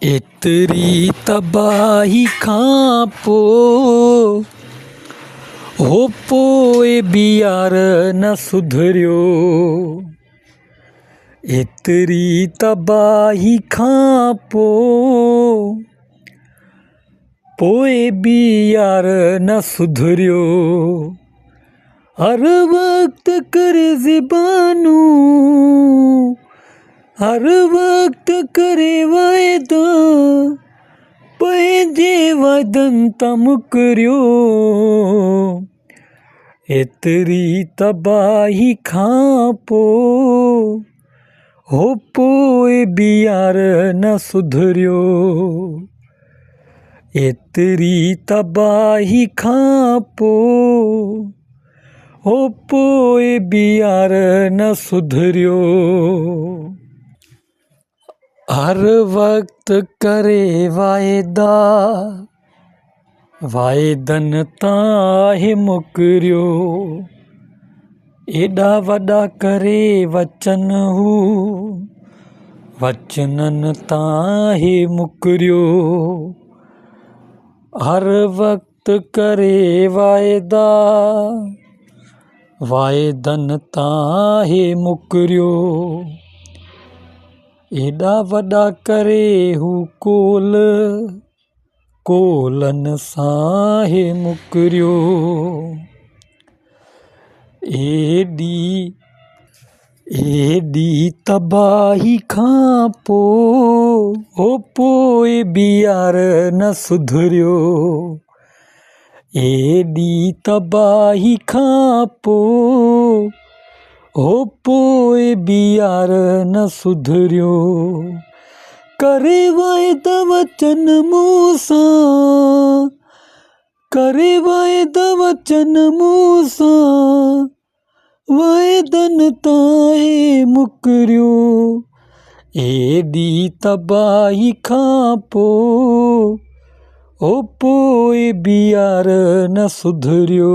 एतिरी तबाही खां पोइ बि यार न सुधरियो। एतिरी तबाही खां पोइ बि यार न सुधरियो। हर वक्त करे ज़िबानूं, हर वक्त करे वाइदा, पंहिंजे वाइदनि तां मुकरियो। एतिरी तबाही खां पोइ बि यार न सुधरियो। एतिरी तबाही खां पोइ बि यार न सुधरियो। हर वक्त करे वाइदा, वाइदनि तां आहे मुकरियो। एॾा वॾा करे वचन हू, वचननि तां आहे मुकरियो। हर वक्त करे वाइदा, वाइदनि तां आहे मुकरियो। एॾा वॾा करे हू कोलनि सां आहे मुकरियो। एॾी तबाही खां पोइ बि यार न सुधरियो। एॾी तबाही खां पोइ बि यार न सुधरियो। करे वाइदा वचन मूंसां, करे वाइदा वचन मूंसां, वाइदनि तां आहे मुकरियो। एॾी तबाही खां पोइ बि यार न सुधरियो।